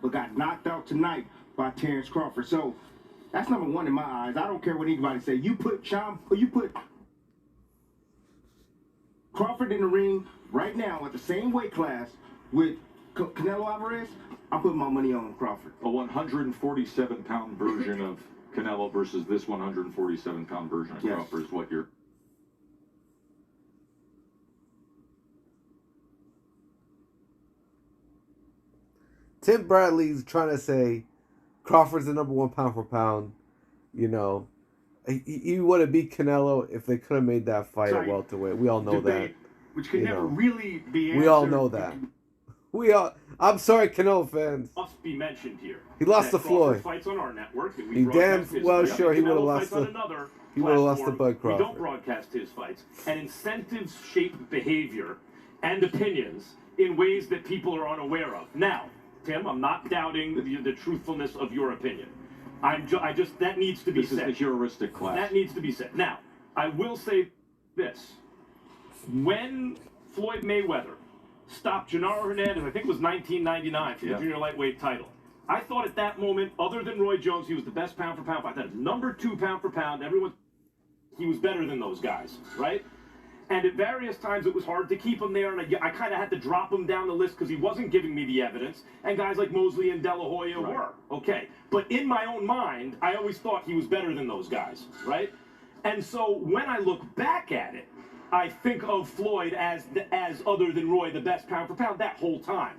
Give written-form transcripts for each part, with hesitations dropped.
but got knocked out tonight by Terrence Crawford. So that's number one in my eyes. I don't care what anybody say. You put Crawford in the ring right now at the same weight class with Canelo Alvarez, I'm putting my money on Crawford. A 147-pound version of Canelo versus this 147-pound version of Crawford is what you're... Tim Bradley's trying to say Crawford's the number one pound for pound. You know, he would have beat Canelo if they could have made that fight at welterweight. We all know that. Which can never really be answered. We all know that. I'm sorry, Canelo fans. Must be mentioned here. He lost to Floyd. Fights on our network. He damn well sure he would have lost to. He would have lost to Bud Crawford. We don't broadcast his fights, and incentives shape behavior and opinions in ways that people are unaware of. Now, Tim, I'm not doubting the truthfulness of your opinion. I just that needs to be said. This is the heuristic class. That needs to be said. Now, I will say this: when Floyd Mayweather stopped Genaro Hernandez, I think it was 1999 for the junior lightweight title. I thought at that moment, other than Roy Jones, he was the best pound for pound fighter. That is number 2 pound for pound. He was better than those guys, right? And at various times, it was hard to keep him there, and I kind of had to drop him down the list because he wasn't giving me the evidence, and guys like Mosley and De La Hoya were. Okay. But in my own mind, I always thought he was better than those guys, right? And so when I look back at it, I think of Floyd as other than Roy, the best pound for pound that whole time.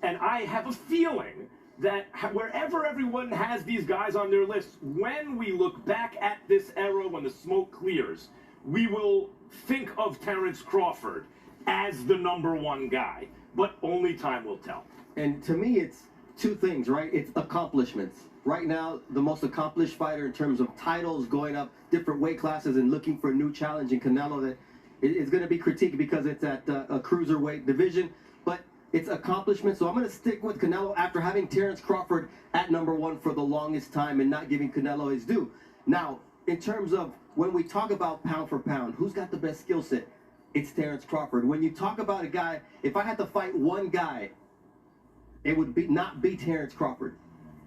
And I have a feeling that wherever everyone has these guys on their lists, when we look back at this era, when the smoke clears, we will think of Terrence Crawford as the number 1 guy. But only time will tell. And to me, it's two things, right? It's accomplishments. Right now, the most accomplished fighter in terms of titles, going up different weight classes and looking for a new challenge in Canelo that is going to be critiqued because it's at a cruiserweight division. But it's accomplishment. So I'm going to stick with Canelo after having Terrence Crawford at number 1 for the longest time and not giving Canelo his due. Now, in terms of when we talk about pound for pound, who's got the best skill set? It's Terrence Crawford. When you talk about a guy, if I had to fight one guy, it would not be Terrence Crawford,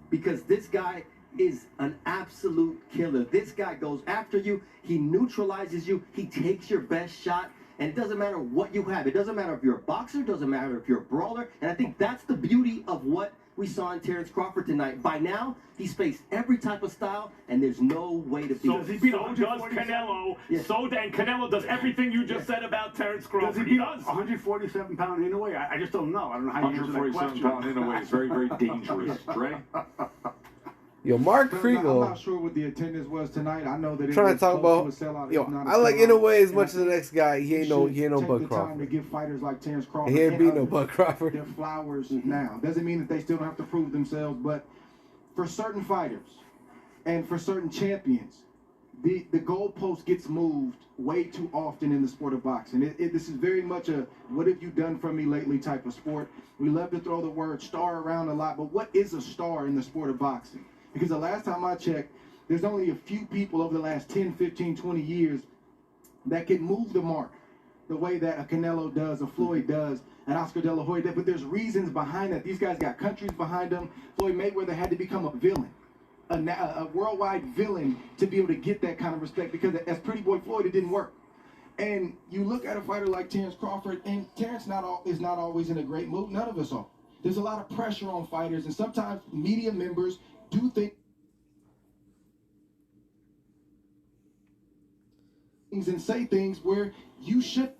because this guy is an absolute killer. This guy goes after you. He neutralizes you. He takes your best shot. And it doesn't matter what you have. It doesn't matter if you're a boxer. It doesn't matter if you're a brawler. And I think that's the beauty of what we saw in Terrence Crawford tonight. By now, he's faced every type of style, and there's no way to beat him. So does Canelo. Yes. And Canelo does everything you just said about Terrence Crawford. Does he beat 147-pound in a way? I just don't know. I don't know how you answer that question. 147-pound in a way is very, very dangerous, Dre. Yo, Mark I'm Kriegel. not sure what the attendance was tonight. I know that it Trying was to talk close to a about. sellout. Yo, It's not a I like sellout. Inoue as And much I as the think next guy. He ain't no take Bud the time to Crawford. give fighters like Terrence Crawford. He ain't beat no others Bud Crawford. their flowers now. Doesn't mean that they still don't have to prove themselves, but for certain fighters and for certain champions, the goalpost gets moved way too often in the sport of boxing. This is very much a "what have you done for me lately" type of sport. We love to throw the word star around a lot, but what is a star in the sport of boxing? Because the last time I checked, there's only a few people over the last 10, 15, 20 years that can move the mark the way that a Canelo does, a Floyd does, and Oscar De La Hoya does. But there's reasons behind that. These guys got countries behind them. Floyd Mayweather had to become a villain, a worldwide villain, to be able to get that kind of respect, because as Pretty Boy Floyd, it didn't work. And you look at a fighter like Terrence Crawford, and Terrence is not always in a great mood. None of us are. There's a lot of pressure on fighters, and sometimes media members do things and say things where you should.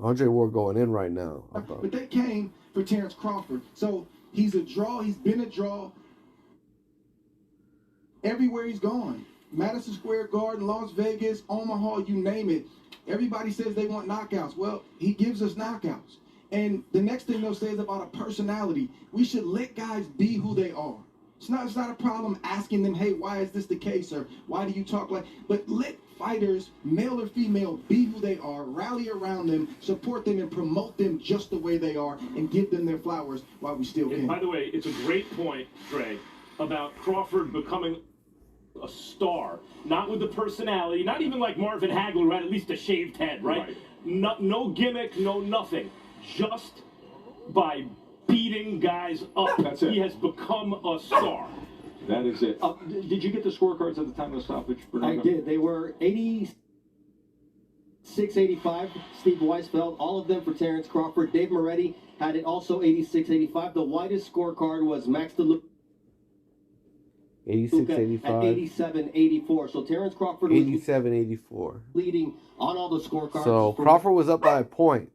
Andre Ward going in right now. But they came for Terrence Crawford. So he's a draw. He's been a draw everywhere he's gone. Madison Square Garden, Las Vegas, Omaha, you name it. Everybody says they want knockouts. Well, he gives us knockouts. And the next thing they'll say is about a personality. We should let guys be who they are. It's not a problem asking them, hey, why is this the case? Or why do you talk like... But let fighters, male or female, be who they are, rally around them, support them, and promote them just the way they are, and give them their flowers while we still can. And by the way, it's a great point, Dre, about Crawford becoming a star, not with the personality, not even like Marvin Hagler, who had at least a shaved head, right? No gimmick, no nothing. Just by beating guys up. That's it. He has become a star. That is it. Did you get the scorecards at the time of the stoppage, Bernardo? I did. They were 86-85, Steve Weisfeld, all of them for Terrence Crawford. Dave Moretti had it also 86-85. The widest scorecard was Max DeLuca 86-85. at 87-84. So Terrence Crawford was 87-84. leading on all the scorecards. So Crawford was up by a point.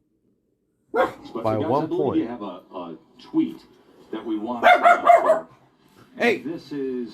But By guys, 1 I believe point. you have a tweet that we want to put up there. Hey. This is